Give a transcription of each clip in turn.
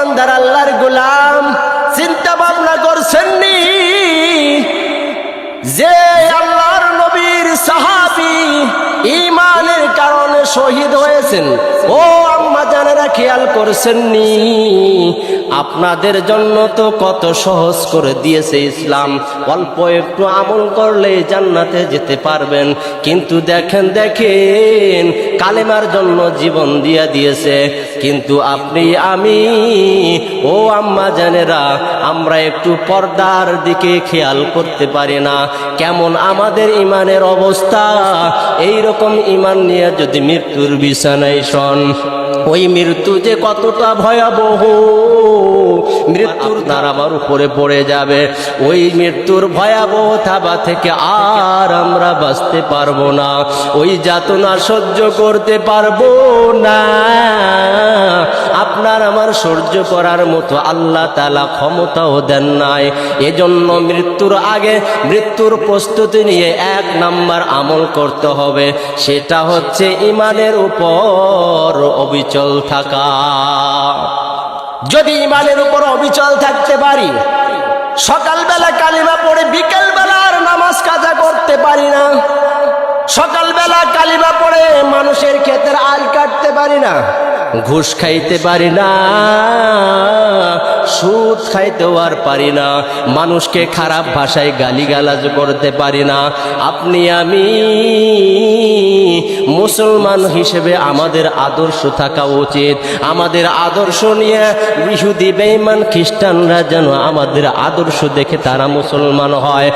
ইমানদার আল্লাহর গোলাম, চিন্তা ভাবনা করছেননি যে আল্লাহর নবীর সাহাবী ঈমানের কারণে শহীদ হয়েছেন? ও আম্মা জানেরা, খেয়াল করছেননি? আপনাদের জন্য তো কত সহজ করে দিয়েছে ইসলাম। অল্প একটু আমল করলে জান্নাতে যেতে পারবেন। কিন্তু দেখেন কালেমার জন্য জীবন দিয়ে দিয়েছে। কিন্তু আপনি আমি, ও আম্মা জানেরা, আমরা একটু পর্দার দিকে খেয়াল করতে পারি না। কেমন আমাদের ইমানের অবস্থা। এই রকম ইমান নিয়ে যদি মৃত্যুর বিছানায় শোন, ওই মৃত্যু যে কতটা ভয়াবহ, মৃত্যুর দ্বারা আমার উপরে পড়ে যাবে। ওই মৃত্যুর ভয়াবহ থাবা থেকে আর আমরা বাঁচতে পারবো না। ওই যাতনা সহ্য করতে পারবো না। আপনার আমার সহ্য করার মতো আল্লাহ তাআলা ক্ষমতাও দেন নাই। এজন্য মৃত্যুর আগে মৃত্যুর প্রস্তুতি নিয়ে 1 নাম্বার আমল করতে হবে, সেটা হচ্ছে ঈমানের উপর অবিচল থাকা। যদি ঈমানের উপর অবিচল থাকতে পারি, সকালবেলা কালিমা পড়ে বিকেলবেলা আর নামাজ কাজা করতে পারি না, সকালবেলা কালিমা পড়ে মানুষের ক্ষেতের আল কাটতে পারি না, ঘুষ খাইতে পারি না, সুদ খাইতেও আর পারি না, মানুষকে খারাপ ভাষায় গালিগালাজ করতে পারি না, আপনি আমি মুসলমান হিসেবে আমাদের আদর্শ থাকা উচিত। আমাদের আদর্শ নিয়ে ইহুদি বেঈমান খ্রিস্টানরা যেন আমাদের আদর্শ দেখে তারা মুসলমান হয়।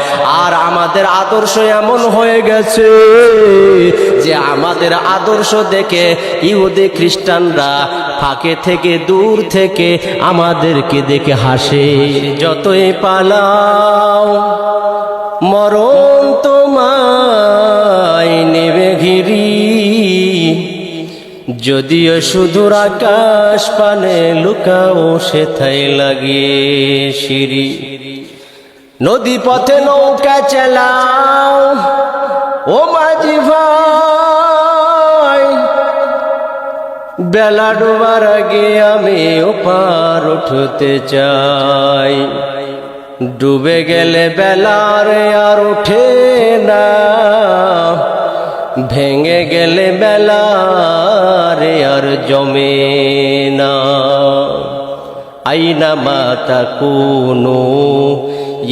আর আমাদের আদর্শ এমন হয়ে গেছে যে আমাদের আদর্শ দেখে ইহুদি খ্রিস্টানরা ফাঁকে থেকে দূর থেকে আমাদেরকে দেখে হাসে। যতই পালাও মরণ তোমায় নেবে ঘিরি, যদিও সুদূর আকাশ পানে লুকাও সেথায় লাগিয়ে সিঁড়ি। নদী পথে নৌকা চালাও ও মাঝি ভাই, বেলা ডোবার আগে আমি ওপার উঠতে চাই। ডুবে গেলে বেলার আর ওঠে না, ভেঙে গেলে বেলার আর জমে না। আইনা মাতা কুনু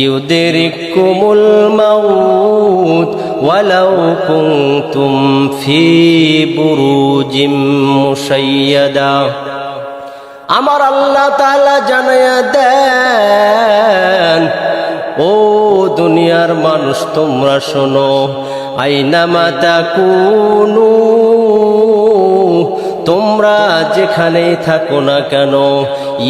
ইউদরিকুমুল মাউত ওয়ালাউ কুনতুম ফি বুরুজিম মুশাইয়াদা। আমার আল্লাহ তাআলা জানায়া দেন, ও দুনিয়ার মানুষ তোমরা শোনো, আইনামা তাকুনু, তোমরা যেখানেই থাকো না কেন,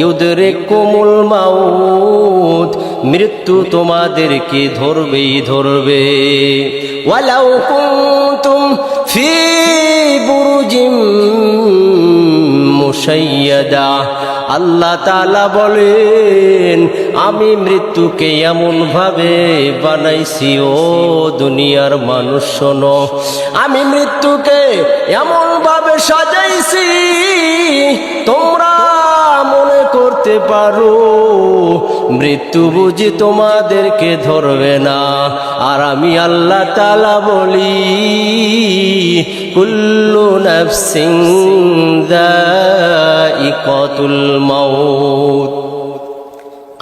ইউদরিকুমুল মাউত, মৃত্যু তোমাদেরকে ধরবেই ধরবে। ওয়ালাউ কুনতুম ফি বুরুজিম মুশাইয়াদা। আল্লাহ তাআলা বলেন, আমি মৃত্যুকে এমন ভাবে বানাইছি, ও দুনিয়ার মানুষ শোনো, আমি মৃত্যুকে এমন ভাবে সাজাইছি তোমরা মনে করতে পারো মৃত্যু বুঝি তোমাদেরকে ধরবে না। আর আমি আল্লাহ তাআলা বলি, কুল্লু নাফসিন যায়িকাতুল মাউত।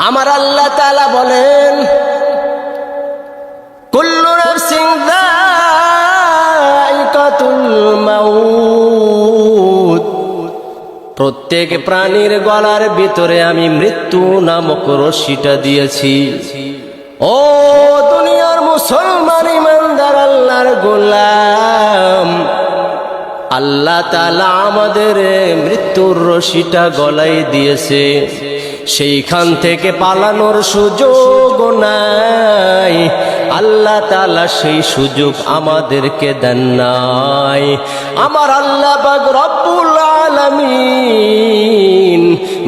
আমার আল্লাহ তাআলা বলেন, কুল্লু নাফসিন যায়িকাতুল মাউত, প্রত্যেক প্রাণীর গলার ভিতরে আমি মৃত্যু নামক রশিটা দিয়েছি। ও দুনিয়ার মুসলমান ইমানদার আল্লাহর গোলাম, আল্লাহ তাআলা আমাদের মৃত্যুর রশিটা গলায় দিয়েছে। সেইখান থেকে পালানোর সুযোগ নাই। আল্লাহ তাআলা সেই সুযোগ আমাদেরকে দেন নাই। আমার আল্লাহ পাক রব্বুল আলামিন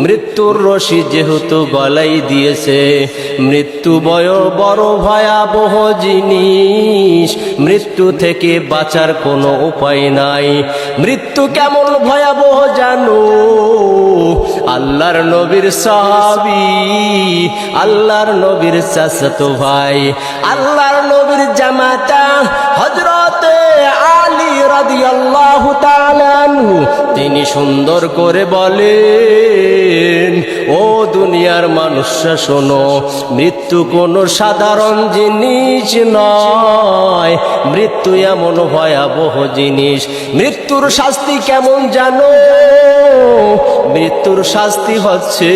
মৃত্যুর রশি যেহেতু গলায় দিয়েছে, মৃত্যু বড় ভয়াবহ জিনিস, মৃত্যু থেকে বাঁচার কোনো উপায় নাই। মৃত্যু কেমন ভয়াবহ জানো? আল্লাহর নবীর সাহাবী, আল্লাহর নবীর চাচাতো ভাই, আল্লাহর নবীর জামাতা হযরতে আলী রাদিয়াল্লাহু তাআলা আনহু, তিনি সুন্দর করে বলেন, ও দুনিয়ার মানুষরা শোনো, মৃত্যু কোনো সাধারণ জিনিস নয়, মৃত্যু এমন ভয়াবহ জিনিস। মৃত্যুর শাস্তি কেমন জানো? মৃত্যুর শাস্তি হচ্ছে,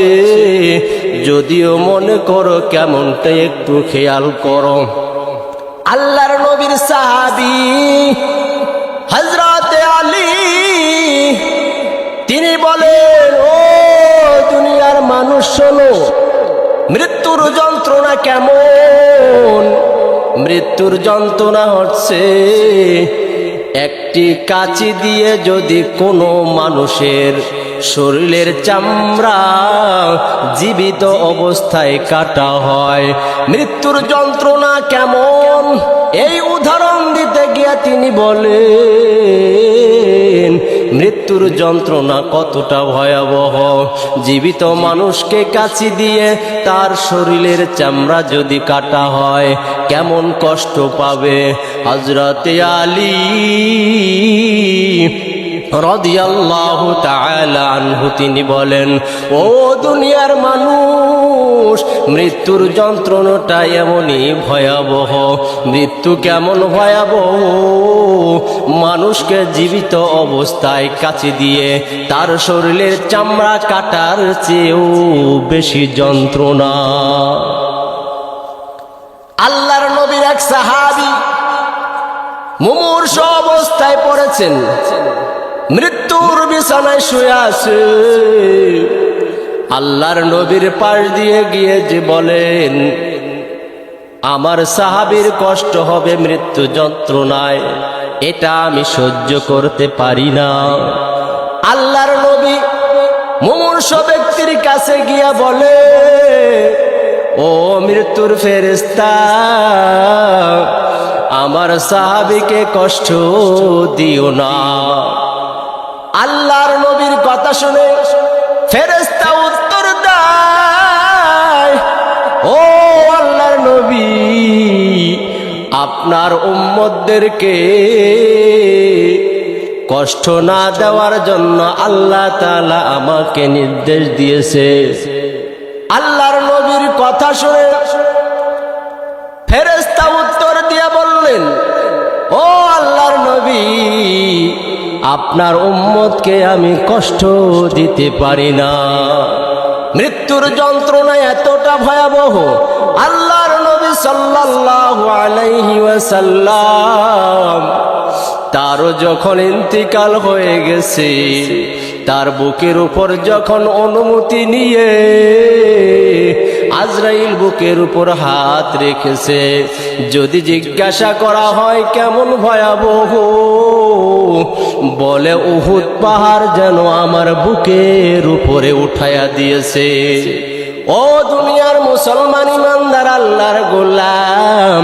যদিও মনে করো কেমনটা একটু খেয়াল করো। আল্লাহর নবীর সাহাবী হযরতে আলী তিনি বলেন, ও দুনিয়ার মানুষ শোনো, মৃত্যুর যন্ত্রণা কেমন? মৃত্যুর যন্ত্রণা হচ্ছে, একটি কাঁচি দিয়ে যদি কোনো মানুষের শরীরের চামড়া জীবিত অবস্থায় কাটা হয়, মৃত্যুর যন্ত্রণা কেমন? এই উদাহরণ দিতে গিয়ে তিনি বলেন, মৃত্যুর যন্ত্রণা কতটা ভয়াবহ। জীবিত মানুষকে কাঁচি দিয়ে তার শরীরের চামড়া যদি কাটা হয়, কেমন কষ্ট পাবে। হযরতে আলী রাদিয়াল্লাহু তাআলা আনহু তিনি বলেন, ও দুনিয়ার মানুষ, মৃত্যুর যন্ত্রণাটা এমনই ভয়াবহ। মৃত্যু কেমন ভয়াবহ? মানুষকে জীবিত অবস্থায় কাঁচি দিয়ে তার শরীরের চামড়া কাটার চেয়েও বেশি যন্ত্রণা। আল্লাহর নবীর এক সাহাবী মুমূর্ষ অবস্থায় পড়েছেন, মৃত্যুর বিছানায় শুয়ে আছে। আল্লাহর নবীর পাশ দিয়ে গিয়ে যে বলেন, আমার সাহাবীর কষ্ট হবে মৃত্যু যন্ত্রণায়, এটা আমি সহ্য করতে পারি না। আল্লাহর নবী মুমূর্ষ ব্যক্তির কাছে গিয়া বলে, ও মৃত্যুর ফেরেশতা, আমার সাহাবীকে কষ্ট দিও না। আল্লাহর নবীর কথা শুনে ফেরেশতা উত্তর দেয়, ও আল্লাহর নবী, আপনার উম্মতদেরকে কষ্ট না দেওয়ার জন্য আল্লাহ তাআলা আমাকে নির্দেশ দিয়েছে। আল্লাহর নবীর কথা শুনে ফেরেশতা উত্তর দিয়ে বললেন, ও আল্লাহর নবী, আপনার উম্মতকে আমি কষ্ট দিতে পারি না। মৃত্যুর যন্ত্রণা এতটা ভয়াবহ, আল্লাহর নবী সাল্লাল্লাহু আলাইহি ওয়াসাল্লাম তারও যখন ইন্তিকাল হয়ে গেছে, তার বুকের উপর যখন অনুমতি নিয়ে আজরাইল বুকের উপর হাত রেখেছে, যদি জিজ্ঞাসা করা হয় কেমন ভয়াবহ, বলে উহুদ পাহাড় যেন আমার বুকের উপরে উঠায়া দিয়েছে। ও দুনিয়ার মুসলমান ইমানদার আল্লাহর গোলাম,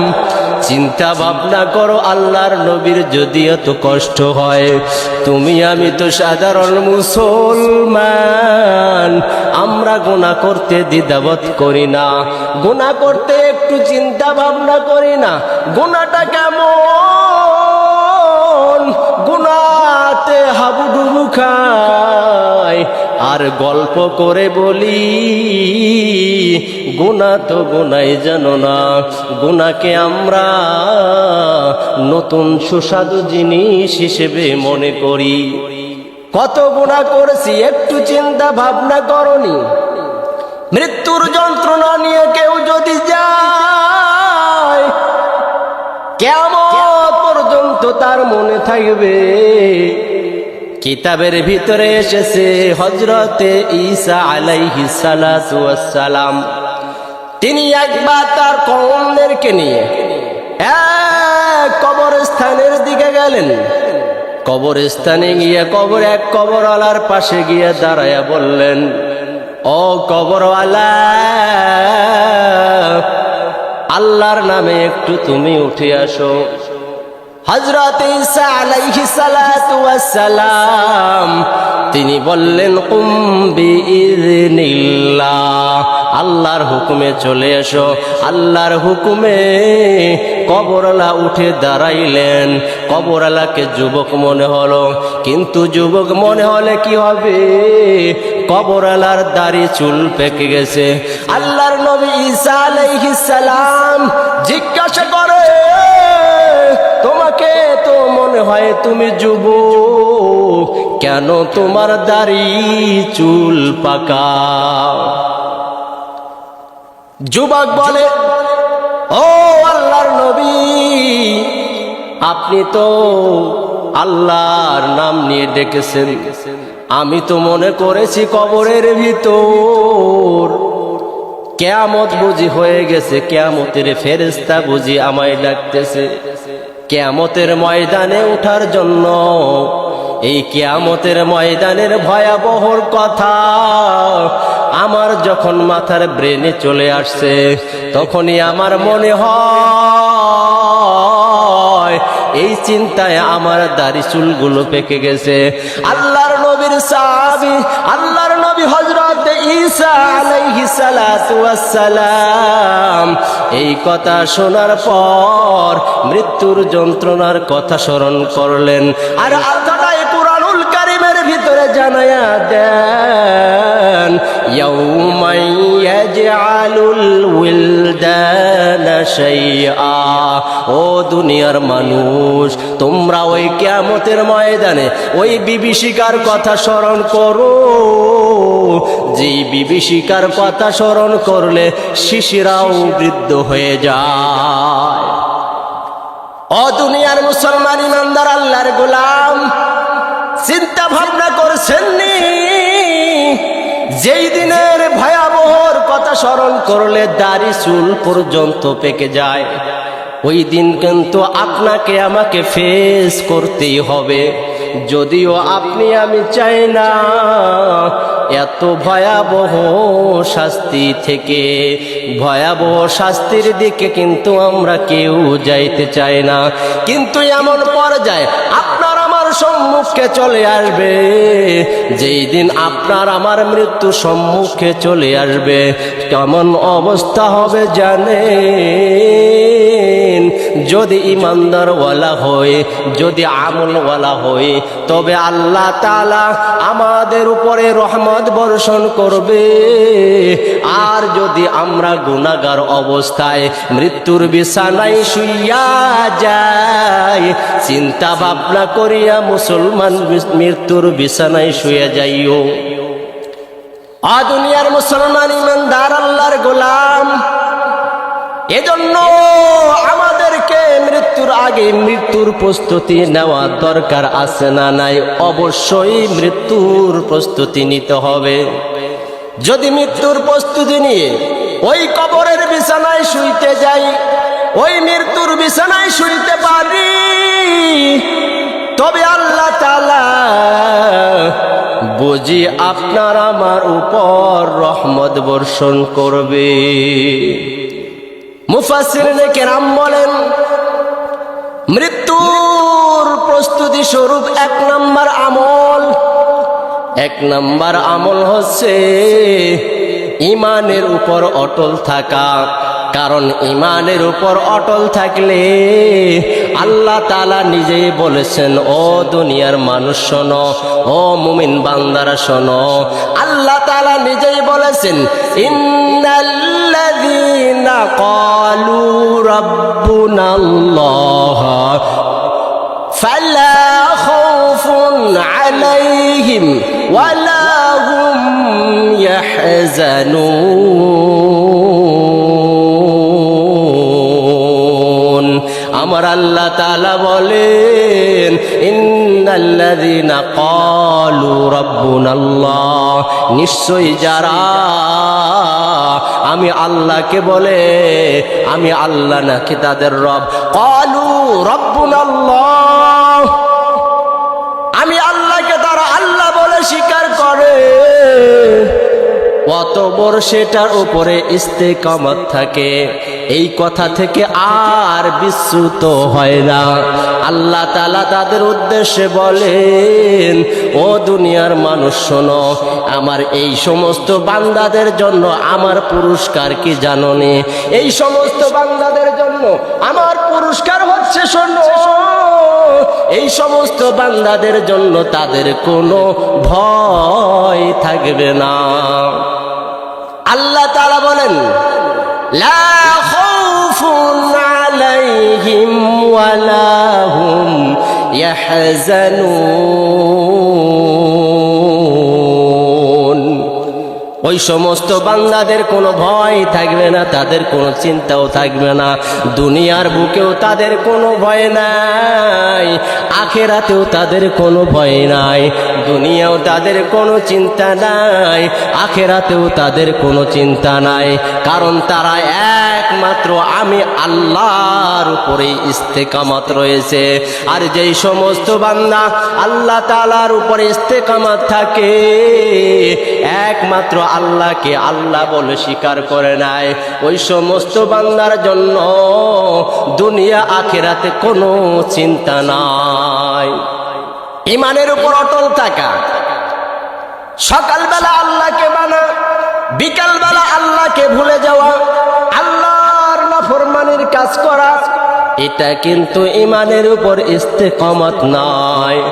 চিন্তা ভাবনা করো, আল্লাহর নবীর যদি এত কষ্ট হয়, তুমি আমি তো সাধারণ মুসলমান, আমরা গুনাহ করতে দ্বিধাবোধ করি না, গুনাহ করতে একটু চিন্তা ভাবনা করি না। গুনাহটা কেমন? গুনাহতে হাবুডুবু খায় আর গল্প করে বলি, গুনাহ তো গুনাই জানো না। গুনাহকে আমরা নতুন সুস্বাদু জিনিস হিসেবে মনে করি। কত গুনাহ করেছি একটু চিন্তা ভাবনা করনি? মৃত্যুর যন্ত্রণা নিয়ে কেউ যদি যায়, কিয়ামত পর্যন্ত তার মনে থাকবে। কিতাবের ভিতরে এসেছে, হযরতে ঈসা আলাইহিস সালাতু ওয়াস সালাম তিনি একবার তার কওমদেরকে নিয়ে এক কবরস্থানের দিকে গেলেন। কবরস্থানে গিয়ে এক কবরওয়ালার পাশে গিয়ে দাঁড়ায়া বললেন, ও কবরওয়ালা, আল্লাহর নামে একটু তুমি উঠে আসো। হযরত ঈসা আলাইহিস সালাতু ওয়াস সালাম তিনি বললেন কুম বিইذনিল্লাহ, আল্লাহর হুকুমে চলে এসো। আল্লাহর হুকুমে কবরওয়ালা উঠে দাঁড়াইলেন। কবরওয়ালাকে যুবক মনে হলো, কিন্তু যুবক মনে হলে কি হবে, কবরওয়ালার দাড়ি চুল পেকে গেছে। আল্লাহর নবী ঈসা আলাইহিস সালাম জিজ্ঞাসা করে, তোমাকে তো মনে হয় তুমি যুবক, কেন তোমার দাড়ি চুল পাকা? যুবক বলে, ও আল্লাহর নবী, আপনি তো আল্লাহর নাম নিয়ে ডেকেছেন, আমি তো মনে করেছি কবরের ভিতর কিয়ামত বুঝি হয়ে গেছে, কিয়ামতের ফেরেশতা বুঝি আমায় ডাকতেছে কিয়ামতের ময়দানে ওঠার জন্য। এই কিয়ামতের ময়দানের ভয়াবহ কথা আমার যখন মাথার ব্রেনে চলে আসছে, তখনই আমার মনে হয় এই চিন্তায় আমার দাড়ি চুলগুলো পেকে গেছে। আল্লাহর নবীর সাহাবী, আল্লাহর নবী হযরত ঈসা আলাইহিস সালাতু ওয়াস সালাম এই কথা শোনার পর মৃত্যুর যন্ত্রণার কথা স্মরণ করলেন। আর আল্লাহই কুরআনুল কারীমের ভিতরে জানায়া দেন, ইয়াউমা ইয়াজআলুল উইলদানা শাইআ, ও দুনিয়ার মানুষ, তোমরা ওই কিয়ামতের ময়দানে ওই বিভীষিকার কথা স্মরণ করো, যে বিভীষিকার কথা স্মরণ করলে শিশুরাও বৃদ্ধ হয়ে যায়। ও দুনিয়ার মুসলমান ইমানদার আল্লাহর গোলাম, চিন্তা ভাবনা করছেননি যেই দিনের ভয়াবহর কথা স্মরণ করলে দাড়ি চুল পর্যন্ত পেকে যায়, ওই দিন কিন্তু আপনাকে আমাকে ফেস করতেই হবে। যদিও আপনি আমি চাই না এত ভয়াবহ শাস্তি থেকে, ভয়াবহ শাস্তির দিকে কিন্তু আমরা কেউ যাইতে চাই না, কিন্তু এমন পর্যায়ে আপনার আমার সম্মুখে চলে আসবে, যেই দিন আপনার আমার মৃত্যু সম্মুখে চলে আসবে, কেমন অবস্থা হবে জানেন? যদি ইমানদারওয়ালা হয়, যদি আমলওয়ালা হয়, তবে আল্লাহ তাআলা আমাদের উপরে রহমত বর্ষণ করবে। আর যদি আমরা গুনাহগার অবস্থায় মৃত্যুর বিছানায় শুইয়া যাই, চিন্তা ভাবনা করিয়া মুসলমান মৃত্যুর বিছানায় শুয়ে যাইও। দুনিয়ার মুসলমান ইমানদার আল্লাহর গোলাম, এজন্য আমাদেরকে মৃত্যুর আগে মৃত্যুর প্রস্তুতি নেওয়া দরকার আছে না নাই? অবশ্যই মৃত্যুর প্রস্তুতি নিতে হবে। যদি মৃত্যুর প্রস্তুতি নিয়ে ওই কবরের বিছানায় শুইতে যাই, ওই মৃত্যুর বিছানায় শুইতে পারি, তবে আল্লাহ তাআলা বুঝি আপনার আমার উপর রহমত বর্ষণ করবে। মুফাসসিরিনে কেরাম বলেন, মৃত্যুর প্রস্তুতি স্বরূপ এক নাম্বার আমল হচ্ছে ঈমানের উপর অটল থাকা। কারণ ঈমানের উপর অটল থাকলে আল্লাহ তাআলা নিজেই বলেছেন, ও দুনিয়ার মানুষ শোনো, ও মুমিন বান্দারা শোনো, আল্লাহ তাআলা নিজেই বলেছেন, ইন্নাল্লাযীনা ক্বালু রাব্বুনাল্লাহ ফালা খাউফুন আলাইহিম ওয়ালা হুম ইয়াহজানুন। আমার আল্লাহ তাআলা বলেন, ইন্নাল্লাযীনা ক্বালু রাব্বুনাল্লাহ, নিশ্চয়ই যারা আমি আল্লাহকে বলে আমি আল্লাহ নাকি তাদের রব, ক্বালু রাব্বুনাল্লাহ, আমি আল্লাহকে তারা আল্লাহ বলে স্বীকার করে, অতঃপর সেটার উপরে ইস্তেকামত থাকে, এই কথা থেকে আর বিচ্যুত হয় না। আল্লাহ তাআলা তাদের উদ্দেশ্যে বলেন, ও দুনিয়ার মানুষ শোনো, আমার এই সমস্ত বান্দাদের জন্য আমার পুরস্কার কি জানোনি? এই সমস্ত বান্দাদের জন্য আমার পুরস্কার হচ্ছে, শোনো, এই সমস্ত বান্দাদের জন্য তাদের কোনো ভয় থাকবে না। আল্লাহ তাআলা বলেন, লা খাউফুন আলাইহিম ওয়ালা হুম ইয়াহজানুন। ওই সমস্ত বান্দাদের কোনো ভয় থাকবে না, তাদের কোনো চিন্তাও থাকবে না। দুনিয়ার বুকেও তাদের কোনো ভয় নাই, আখিরাতেও তাদের কোনো ভয় নাই। দুনিয়াও তাদের কোনো চিন্তা নাই, আখিরাতেও তাদের কোনো চিন্তা নাই, কারণ তারা একমাত্র আমি আল্লাহর উপরে ইস্তেকামত রয়েছে। আর যেই সমস্ত বান্দা আল্লাহ তাআলার উপরে ইস্তেকামত থাকে, একমাত্র আল্লাহকে আল্লাহ বলে স্বীকার করে নাই, ওই সমস্ত বান্দার জন্য দুনিয়া আখিরাতে কোনো চিন্তা নাই। ঈমানের উপর অটল থাকা, সকালবেলা আল্লাহকে মানা, বিকালবেলা আল্লাহকে ভুলে যাওয়া, আল্লাহর নাফরমানির কাজ করা, এটা কিন্তু ঈমানের উপর ইস্তেকামত নয়।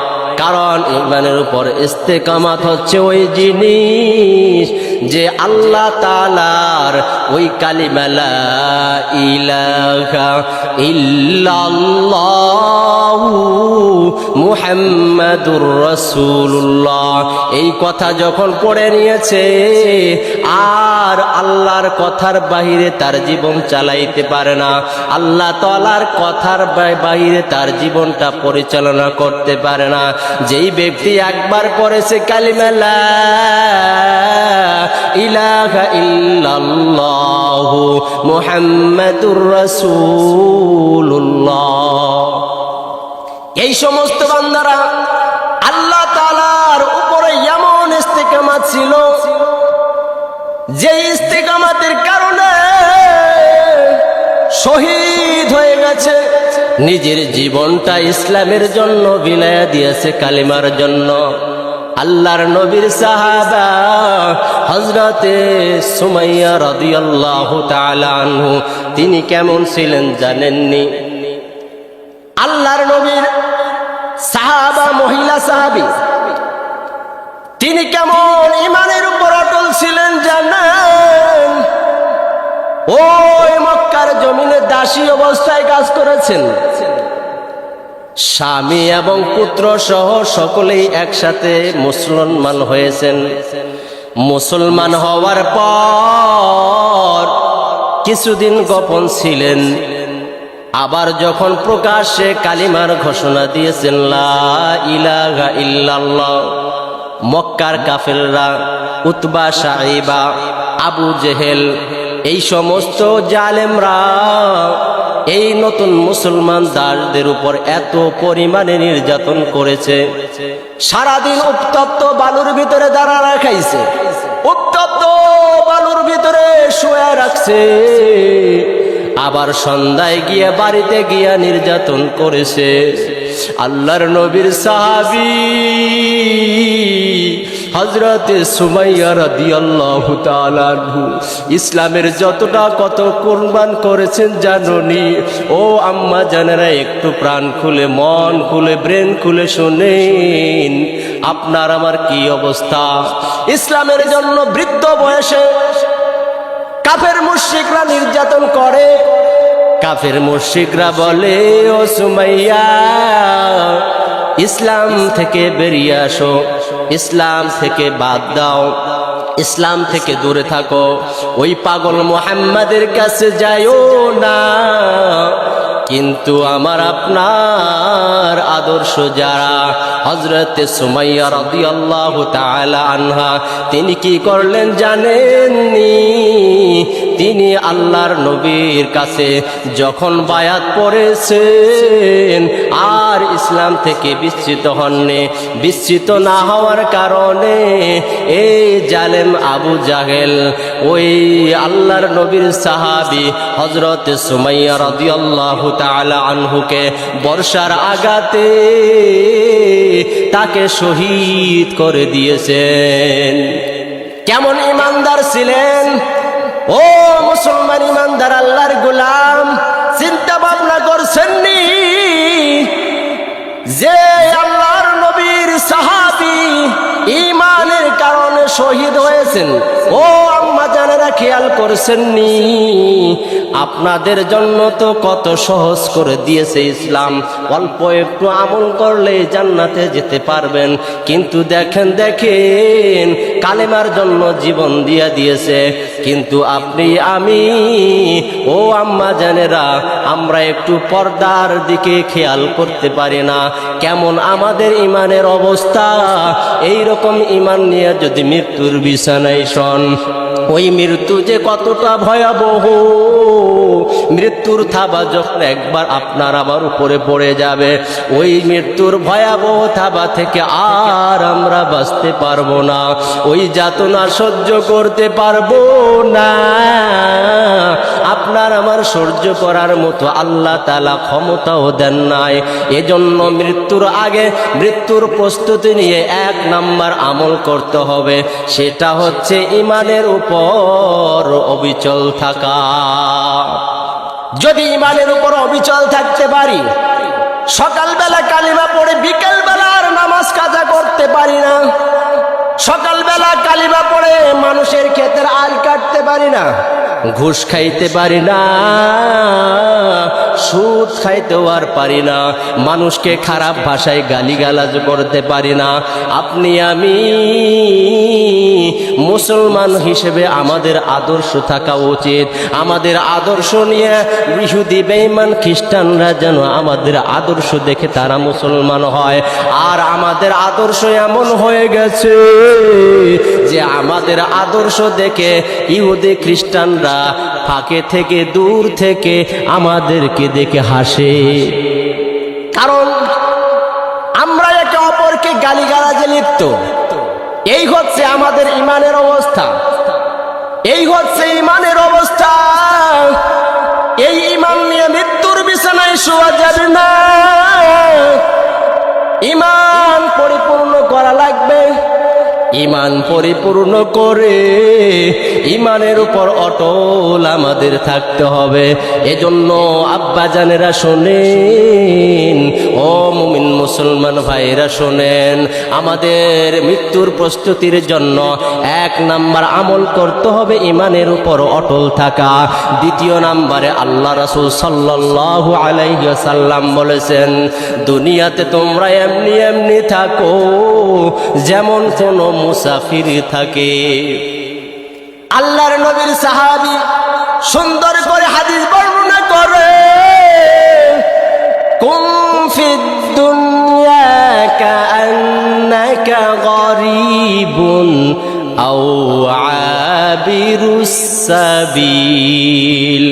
কারণ ঈমানের উপর ইস্তেকামত হচ্ছে ওই জিনিস যে আল্লাহ তাআলার ওই কালিমা লা ইলাহা ইল্লাল্লাহু মুহাম্মাদুর রাসূলুল্লাহ, এই কথা যখন পড়ে নিয়েছে আর আল্লাহর কথার বাহিরে তার জীবন চালাইতে পারে না, আল্লাহ তাআলার কথার বাহিরে তার জীবনটা পরিচালনা করতে পারে না। যেই ব্যক্তি একবার পড়েছে কালিমা লা ইলাহা ইল্লাল্লাহু মুহাম্মাদুর রাসূলুল্লাহ, এই সমস্ত বান্দারা আল্লাহ তাআলার উপরে এমন ইস্তেকামত ছিল যে ইস্তেকামতের কারণে শহীদ হয়ে গেছে, নিজের জীবনটা ইসলামের জন্য বিলায়া দিয়েছে, কালিমার জন্য। আল্লাহর নবীর সাহাবা হযরতে সুমাইয়া রাদিয়াল্লাহু তাআলা আনহু, তিনি কেমন ছিলেন জানেননি? আল্লাহর নবীর সাহাবা, মহিলা সাহাবী, তিনি কেমন ঈমানের উপর অটল ছিলেন জানেন? ওই মক্কার জমিনে দাসী অবস্থায় কাজ করেছেন, স্বামী এবং পুত্র সহ সকলেই একসাথে মুসলমান হয়েছেন। মুসলমান হওয়ার পর কিছুদিন গোপন ছিলেন, আবার যখন প্রকাশ্যে কালিমার ঘোষণা দিয়েছেন লা ইলাহা ইল্লাল্লাহ, মক্কার কাফেররা, উতবা, সাইবা, আবু জেহেল, এই সমস্ত জালেমরা এই নতুন মুসলমান দাসদের উপর এত পরিমাণে নির্যাতন করেছে, সারাদিন উত্তপ্ত বালুর ভিতরে দাঁড়া রাখাইছে, উত্তপ্ত বালুর ভিতরে শুয়ে রাখছে, আবার সন্ধ্যায় গিয়ে বাড়িতে গিয়া নির্যাতন করেছে। আল্লাহর নবীর সাহাবী হযরতে সুমাইয়া রাদিয়াল্লাহু তাআলা আনহু ইসলামের যতটা কত কুরবান করেছেন জানোনি? ও আম্মা জানেরা, একটু প্রাণ খুলে, মন খুলে, ব্রেন খুলে শুনেন, আপনার আমার কি অবস্থা। ইসলামের জন্য বৃদ্ধ বয়সে কাফের মুশরিকরা নির্যাতন করে। কাফের মুশরিকরা বলে, ও সুমাইয়া, ইসলাম থেকে বেরিয়ে আসো, ইসলাম থেকে বাদ দাও, ইসলাম থেকে দূরে থাকো, ওই পাগল মুহাম্মাদের কাছে যাইও না। কিন্তু আমার আপনার আদর্শ যারা, হযরতে সুমাইয়া রাদিয়াল্লাহু তাআলা আনহা, তিনি কি করলেন জানেননি? তিনি আল্লাহর নবীর কাছে যখন বায়াত পড়েছেন আর ইসলাম থেকে বিচ্যুত হননি। বিচ্যুত না হওয়ার কারণে এই জালেম আবু জাহেল ওই আল্লাহর নবীর সাহাবী হযরত সুমাইয়া রাদিয়াল্লাহু তাআলা আনহুকে বর্ষার আঘাতে তাকে শহীদ করে দিয়েছেন। কেমন ইমানদার ছিলেন ও মুসলমান ইমানদার আল্লাহর গোলাম, চিন্তা ভাবনা করছেননি যে আল্লাহর নবীর সাহাবী ঈমানের কারণে শহীদ হয়েছেন? ও আম্মা জানেরা খেয়াল করছেননি? আপনাদের জন্য তো কত সহজ করে দিয়েছে ইসলাম, অল্প একটু আমল করলে জান্নাতে যেতে পারবেন। কিন্তু দেখেন কালেমার জন্য জীবন দিয়ে দিয়েছে। কিন্তু আপনি আমি ও আম্মা জানেরা আমরা একটু পর্দার দিকে খেয়াল করতে পারি না। কেমন আমাদের ইমানের অবস্থা। এই রকম ইমান নিয়ে যদি মৃত্যুর বিছানায় শোন, ওই মৃত্যু যে কতটা ভয়াবহ। মৃত্যুর থাবা যখন একবার আপনার আমার উপরে পড়ে যাবে, ওই মৃত্যুর ভয়াবহ থাবা থেকে আর আমরা বাঁচতে পারবো না, ওই যাতনা সহ্য করতে পারবো না। আপনার আমার সহ্য করার মতো আল্লাহ তাআলা ক্ষমতাও দেন নাই। এজন্য মৃত্যুর আগে মৃত্যুর প্রস্তুতি নিয়ে 1 নাম্বার আমল করতে হবে, সেটা হচ্ছে ঈমানের উপর অবিচল থাকা। যদি ঈমানের উপর অবিচল থাকতে পারি, সকালবেলা কালিমা পড়ে বিকেলবেলা আর নামাজ কাজা করতে পারি না, সকালবেলা কালিমা পড়ে মানুষের ক্ষেতের আল কাটতে পারি না, ঘুষ খাইতে পারি না, সুদ খাইতেও আর পারি না, মানুষকে খারাপ ভাষায় গালিগালাজ করতে পারি না। আপনি আমি মুসলমান হিসেবে আমাদের আদর্শ থাকা উচিত। আমাদের আদর্শ নিয়ে ইহুদি বেঈমান খ্রিস্টানরা যেন আমাদের আদর্শ দেখে তারা মুসলমান হয়। আর আমাদের আদর্শ এমন হয়ে গেছে যে আমাদের আদর্শ দেখে ইহুদি খ্রিস্টানরা ফাঁকে থেকে দূর থেকে আমাদেরকে দেখে হাসে। কারণ আমরা একে অপরকে গালিগালাজে লিপ্ত। এই হচ্ছে আমাদের ঈমানের অবস্থা, এই হচ্ছে ঈমানের অবস্থা। এই ঈমান নিয়ে মৃত্যুর বিছানায় শোয়া যাবে না। ঈমান পরিপূর্ণ করা লাগবে। ঈমান পরিপূর্ণ করে ঈমানের উপর অটল আমাদের থাকতে হবে। এজন্য আব্বা জানেরা শোনেন, ও মুমিন মুসলমান ভাইরা শোনেন, আমাদের মৃত্যুর প্রস্তুতির জন্য 1 নাম্বার আমল করতে হবে ঈমানের উপর অটল থাকা। 2 নাম্বারে আল্লাহ রাসূল সাল্লাল্লাহু আলাইহি ওয়াসাল্লাম বলেছেন, দুনিয়াতে তোমরা এমনি এমনি থাকো যেমন কোনো মুসাফির থাকে। আল্লাহর নবীর সাহাবী সুন্দর করে হাদিস বর্ণনা করে, কুম ফিদ দুনিয়া কাআন্নাকা গরীবুন আও আবিরুস সাবিল।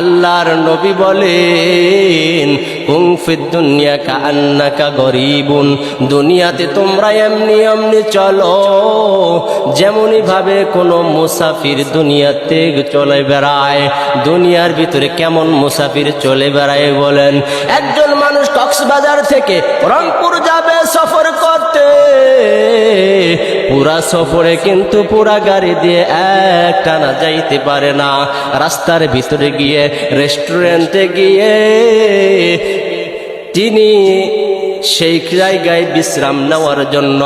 আল্লাহর নবী বলেন, কুম ফিদ দুনিয়া কাআন্নাকা গরীবুন, দুনিয়াতে তোমরা এমনি এমনি চলো যেমনই ভাবে কোনো মুসাফির দুনিয়াতে চলে বেড়ায়। দুনিয়ার ভিতরে কেমন মুসাফির চলে বেড়ায় বলেন? একজন মানুষ কক্সবাজার থেকে রংপুর যাবে সফর করতে, পুরা সফরে কিন্তু পুরা গাড়ি দিয়ে একটানা যাইতে পারে না। রাস্তার ভিতরে গিয়ে রেস্টুরেন্টে গিয়ে তিনি সেই জায়গায় বিশ্রাম নেওয়ার জন্য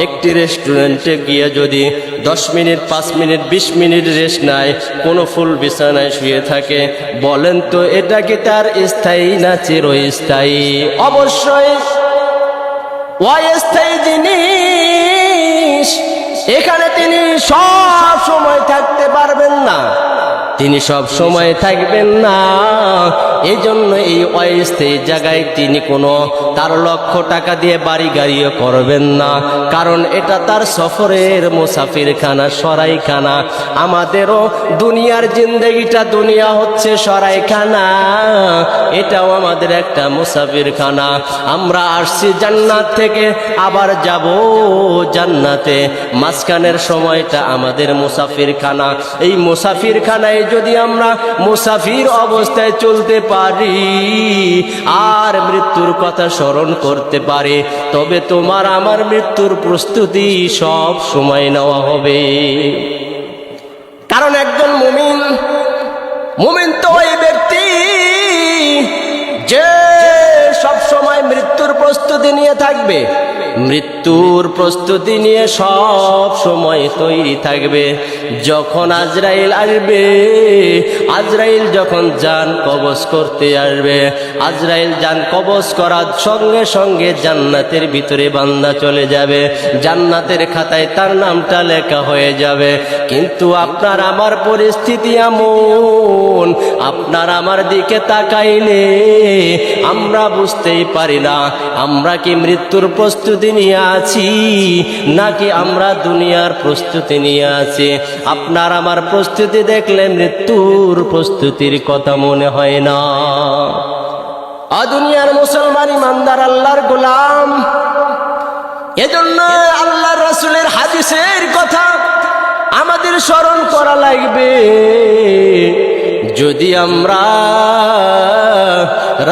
একটি রেস্টুরেন্টে গিয়ে যদি 10 মিনিট 5 মিনিট 20 মিনিট রেস্ট নেয়, কোনো ফুল বিছানায় শুয়ে থাকে, বলেন তো এটা কি তার স্থায়ী না চিরস্থায়ী? অবশ্যই অস্থায়ী জিনিস। এখানে তিনি সব সময় থাকতে পারবেন না। তিনি সব সময় থাকবেন না। এই জন্য এই অস্থায়ী জায়গায় তিনি কোনো তার লক্ষ টাকা দিয়ে বাড়ি গাড়িও করবেন না, কারণ এটা তার সফরের মুসাফিরখানা, সরাইখানা। আমাদেরও দুনিয়ার জিন্দেগিটা, দুনিয়া হচ্ছে সরাইখানা, এটাও আমাদের একটা মুসাফিরখানা। আমরা আসছি জান্নাত থেকে, আবার যাব জান্নাতে, মাঝখানের সময়টা আমাদের মুসাফিরখানা। এই মুসাফিরখানায় যদি আমরা মুসাফির অবস্থায় চলতে পারি আর মৃত্যুর কথা স্মরণ করতে পারি, তবে তোমার আমার মৃত্যুর প্রস্তুতি সব সময় নেওয়া হবে। কারণ একজন মুমিন তো ওই ব্যক্তি যে সব সময় মৃত্যুর প্রস্তুতি নিয়ে থাকবে, মৃত্যুর প্রস্তুতি নিয়ে সব সময় তৈরি থাকবে। যখন আজরাইল আসবে, আজরাইল যখন জান কবজ করতে আসবে, আজরাইল জান কবজ করার সঙ্গে সঙ্গে জান্নাতের ভিতরে বান্দা চলে যাবে, জান্নাতের খাতায় তার নামটা লেখা হয়ে যাবে। কিন্তু আপনার আমার পরিস্থিতি এমন, আপনার আমার দিকে তাকাইলে আমরা বুঝতেই পারি না আমরা কি মৃত্যুর প্রস্তুতি নিয়ে আছি নাকি আমরা দুনিয়ার প্রস্তুতি নিয়ে আছি। আপনার আমার প্রস্তুতি দেখলে মৃত্যুর প্রস্তুতির কথা মনে হয় না। দুনিয়ার মুসলমান ইমানদার আল্লাহর গোলাম, এজন্য আল্লাহর রাসূলের হাদিসের কথা আমাদের স্মরণ করা লাগবে। যদি আমরা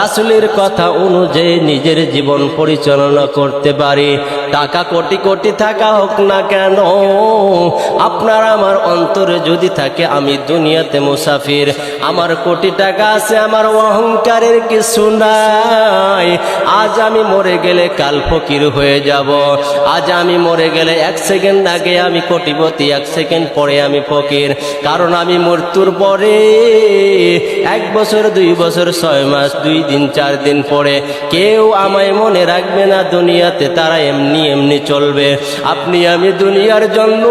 রাসূলের কথা অনুযায়ী নিজের জীবন পরিচালনা করতে পারি, টাকা কোটি কোটি টাকা হোক না কেন, আপনার আমার অন্তরে যদি থাকে আমি দুনিয়াতে মুসাফির, আমার কোটি টাকা আছে, আমার অহংকারের কিছু নাই, আজ আমি মরে গেলে কাল ফকির হয়ে যাব, আজ আমি মরে গেলে 1 সেকেন্ড আগে আমি কোটিপতি, 1 সেকেন্ড পরে আমি ফকির। কারণ আমি মৃত্যুর পরে 1 বছর 2 বছর 6 মাস 2 দিন 4 দিন পরে কেউ আমায় মনে রাখবে না দুনিয়াতে, তারা এমনি এমনি চলবে। আপনি আমি দুনিয়ার জন্য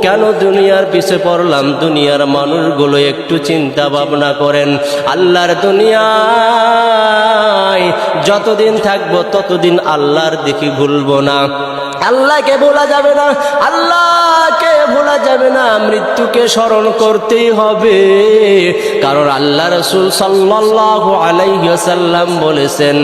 কেন দুনিয়ার পিছে পড়লাম? দুনিয়ার মানুষগুলো একটু চিন্তা ভাবনা করেন। আল্লাহর দুনিয়ায় যতদিন থাকবো ততদিন আল্লাহর দিকে ভুলবো না, আল্লাহকে ভোলা যাবে না, আল্লাহকে ভোলা যাবে না, মৃত্যুকে স্মরণ করতেই হবে। কারণ আল্লাহ রাসূল সাল্লাল্লাহু আলাইহি ওয়াসাল্লাম বলেছেন,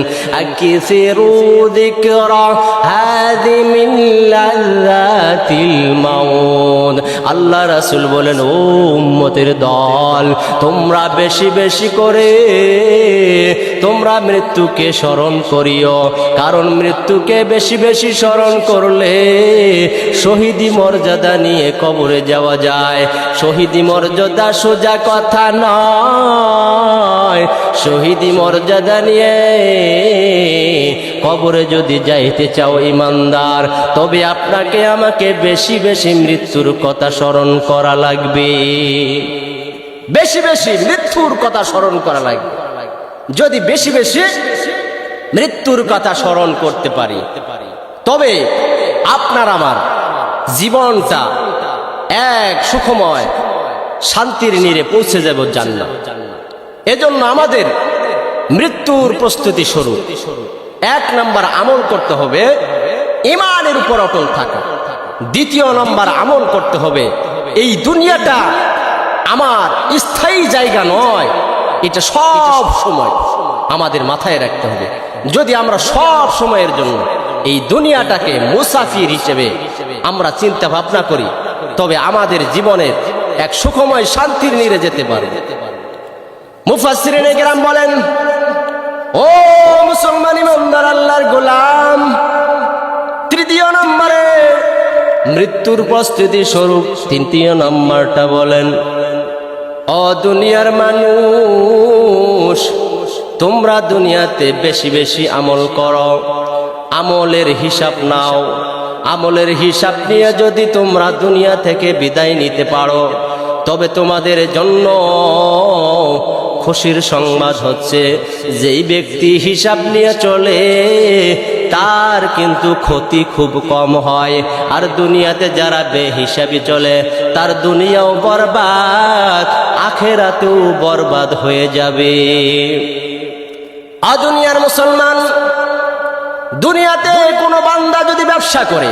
আকিসিরু যিকরা হাদি মিন লাযাতিল মাউত। আল্লাহ রাসূল বলেন, ও উম্মতের দল, তোমরা বেশি বেশি করে তোমরা মৃত্যুকে স্মরণ করিও। কারণ মৃত্যুকে বেশি বেশি স্মরণ করলে শহীদি মর্যাদা নিয়ে কবরে যাওয়া যায়। শহীদি মর্যাদা সোজা কথা নয়, শহীদি মর্যাদা নিয়ে কবরে যদি যাইতে চাও ইমানদার, তবে আপনাকে আমাকে বেশি বেশি মৃত্যুর কথা স্মরণ করা লাগবে, বেশি বেশি মৃত্যুর কথা স্মরণ করা লাগবে। যদি বেশি বেশি মৃত্যুর কথা স্মরণ করতে পারি, তবে আপনার আমার জীবনটা এক সুখময় শান্তির নীড়ে পৌঁছে যাব জান্নাত। এজন্য আমাদের মৃত্যুর প্রস্তুতি শুরু। 1 নম্বর আমল করতে হবে ঈমানের উপর অটল থাকা। 2 নম্বর আমল করতে হবে এই দুনিয়াটা আমার স্থায়ী জায়গা নয়, এটা সব সময় আমাদের মাথায় রাখতে হবে। যদি আমরা সব সময়ের জন্য এই দুনিয়াটাকে মুসাফির হিসেবে আমরা চিন্তা ভাবনা করি, তবে আমাদের জীবনের এক সুখময় শান্তির নীড়ে যেতে পারবে। মুফাসসিরিনে কেরাম বলেন, ও মুসলমান ইমানদার আল্লাহর গোলাম, 3 নম্বরে মৃত্যুর প্রস্তুতি স্বরূপ 3 নম্বরটা বলেন, ও দুনিয়ার মানুষ, তোমরা দুনিয়াতে বেশি বেশি আমল করো, আমলের হিসাব নাও। আমলের হিসাব নিয়ে যদি তোমরা দুনিয়া থেকে বিদায় নিতে পারো, তবে তোমাদের জন্য খুশির সংবাদ হচ্ছে, যেই ব্যক্তি হিসাব নিয়ে চলে তার কিন্তু ক্ষতি খুব কম হয়। আর দুনিয়াতে যারা বেহিসাবি চলে তার দুনিয়াও বরবাদ, আখেরাতেও বরবাদ হয়ে যাবে। দুনিয়ার মুসলমান, দুনিয়াতে কোনো বান্দা যদি ব্যবসা করে,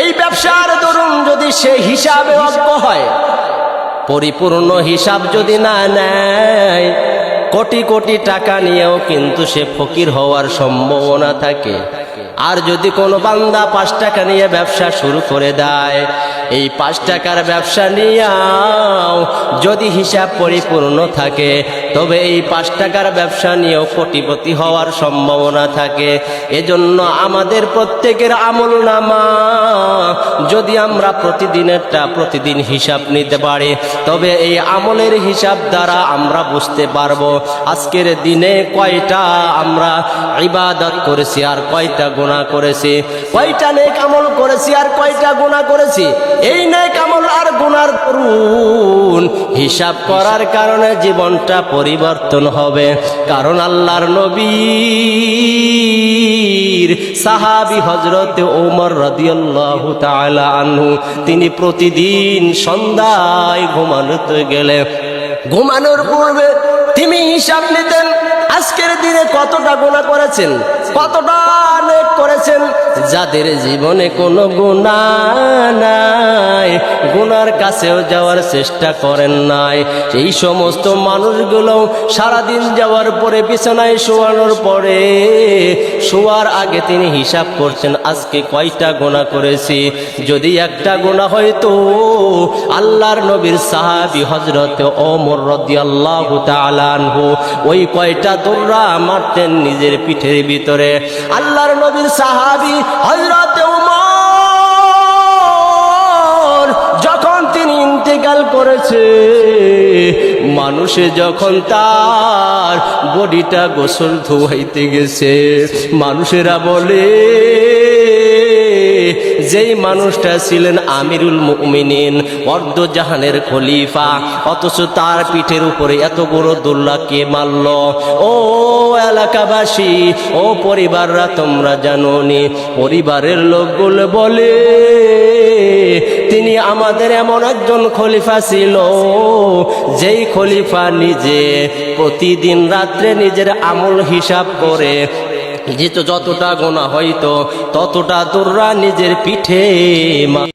এই ব্যবসার দরুন যদি সে হিসাবে অজ্ঞ হয়, পরিপূর্ণ হিসাব যদি না নেয়, কোটি কোটি টাকা নিয়েও কিন্তু সে ফকির হওয়ার সম্ভাবনা থাকে। আর যদি কোনো বান্দা 5 টাকা নিয়ে ব্যবসা শুরু করে দেয়, এই 5 টাকার ব্যবসা নিয়েও যদি হিসাব পরিপূর্ণ থাকে, তবে এই 5 টাকার ব্যবসা নিয়েও কোটিপতি হওয়ার সম্ভাবনা থাকে। এজন্য আমাদের প্রত্যেকের আমলনামা যদি আমরা প্রতিদিনেরটা প্রতিদিন হিসাব নিতে পারি, তবে এই আমলের হিসাব দ্বারা আমরা বুঝতে পারবো আজকের দিনে কয়টা আমরা ইবাদত করেছি আর কয়টা গুনাহ করেছি, কয়টা নেক আমল করেছি আর কয়টা গুনাহ করেছি। এই নেক আমল আর গুনার দরুন হিসাব করার কারণে জীবনটা পরিবর্তন হবে। কারণ আল্লাহর নবীর সাহাবী হযরতে ওমর রাদিয়াল্লাহু তাআলা আনহু, তিনি প্রতিদিন সন্ধ্যায় ঘুমানোতে গেলে ঘুমানোর পূর্বে তিনি হিসাব নিতেন আজকের দিনে কতটা গুনাহ করেছেন, কতটা নেক করেছেন। যাদের জীবনে কোনো গুনাহ নাই, গুনার কাছেও যাওয়ার চেষ্টা করেন নাই, এই সমস্ত মানুষগুলো সারাদিন যাওয়ার পরে বিছানায় শোয়ানোর পরে শোয়ার আগে তিনি হিসাব করছেন আজকে কয়টা গুনাহ করেছি। যদি একটা গুনাহ হয়তো আল্লাহর নবীর সাহাবী হযরত ওমর রাদিয়াল্লাহু তাআলা আনহু ওই কয়টা দৌড়া মারতেন নিজের পিঠের ভিতরে। আল্লাহর নবীর সাহাবী হযরত ওমর যখন তিনি ইন্তেকাল করেছে, মানুষে যখন তার বডিটা গোসল ধোয়াইতে গেছে, মানুষেরা বলে যেই মানুষটা ছিলেন আমিরুল মুমিনিন, অর্ধজাহানের খলিফা, অথচ তার পিঠের উপরে এত বড় দোল্লা কে মারল? ও এলাকাবাসী, ও পরিবাররা, তোমরা জানোনি? পরিবারের লোকগুলো বলে তিনি আমাদের এমন একজন খলিফা ছিল যেই খলিফা নিজে প্রতিদিন রাত্রে নিজের আমল হিসাব করে যতটা গোনা হয়তো ততটা দোররা নিজের পিঠে